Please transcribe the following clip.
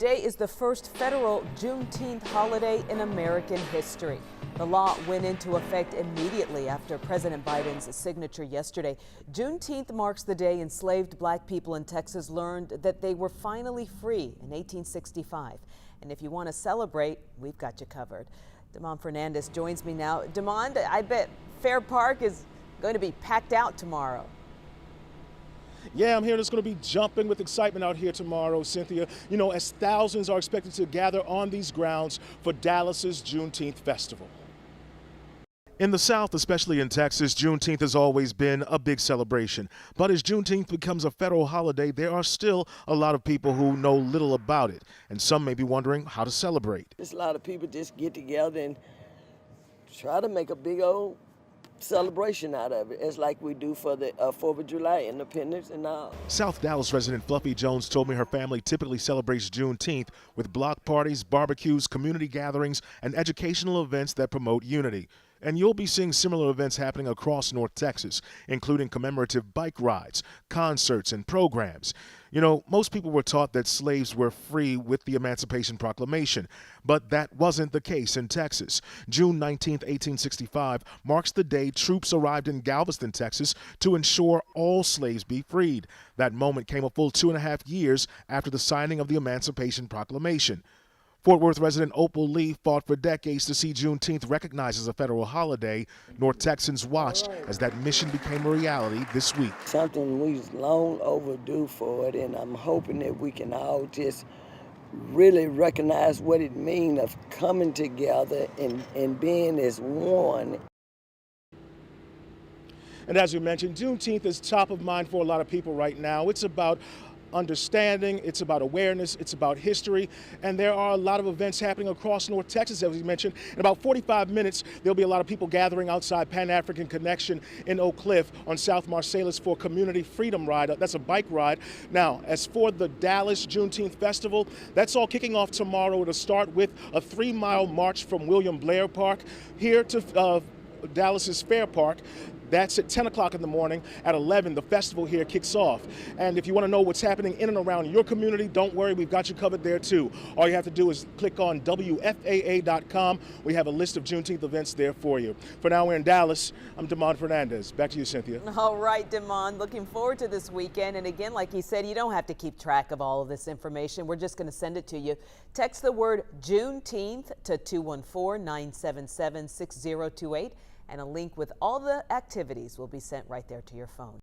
Today is the first federal Juneteenth holiday in American history. The law went into effect immediately after President Biden's signature yesterday. Juneteenth marks the day enslaved black people in Texas learned that they were finally free in 1865. And if you want to celebrate, we've got you covered. Damon Fernandez joins me now. Damon, I bet Fair Park is going to be packed out tomorrow. Yeah, I'm hearing it's going to be jumping with excitement out here tomorrow, Cynthia. You know, as thousands are expected to gather on these grounds for Dallas's Juneteenth festival. In the South, especially in Texas, Juneteenth has always been a big celebration. But as Juneteenth becomes a federal holiday, there are still a lot of people who know little about it. And some may be wondering how to celebrate. There's a lot of people just get together and try to make a big old celebration out of it. It's like we do for the 4th of July, Independence and all. South Dallas resident Fluffy Jones told me her family typically celebrates Juneteenth with block parties, barbecues, community gatherings, and educational events that promote unity. And you'll be seeing similar events happening across North Texas, including commemorative bike rides, concerts, and programs. You know, most people were taught that slaves were free with the Emancipation Proclamation, but that wasn't the case in Texas. June 19, 1865 marks the day troops arrived in Galveston, Texas to ensure all slaves be freed. That moment came a full 2.5 years after the signing of the Emancipation Proclamation. Fort Worth resident Opal Lee fought for decades to see Juneteenth recognized as a federal holiday. North Texans watched as that mission became a reality this week. Something we long overdue for it, and I'm hoping that we can all just really recognize what it means of coming together and being as one. And as you mentioned, Juneteenth is top of mind for a lot of people right now. It's about understanding, it's about awareness, it's about history, and there are a lot of events happening across North Texas, as we mentioned. In about 45 minutes, there'll be a lot of people gathering outside Pan-African Connection in Oak Cliff on South Marsalis for Community Freedom Ride. That's a bike ride. Now, as for the Dallas Juneteenth Festival, that's all kicking off tomorrow. It'll start with a 3-mile march from William Blair Park here to Dallas's Fair Park. That's at 10 o'clock in the morning. At 11, the festival here kicks off. And if you want to know what's happening in and around your community, don't worry, we've got you covered there too. All you have to do is click on WFAA.com. We have a list of Juneteenth events there for you. For now, we're in Dallas. I'm Damon Fernandez. Back to you, Cynthia. All right, Damon, looking forward to this weekend. And again, like he said, you don't have to keep track of all of this information. We're just going to send it to you. Text the word Juneteenth to 214-977-6028. And a link with all the activities will be sent right there to your phone.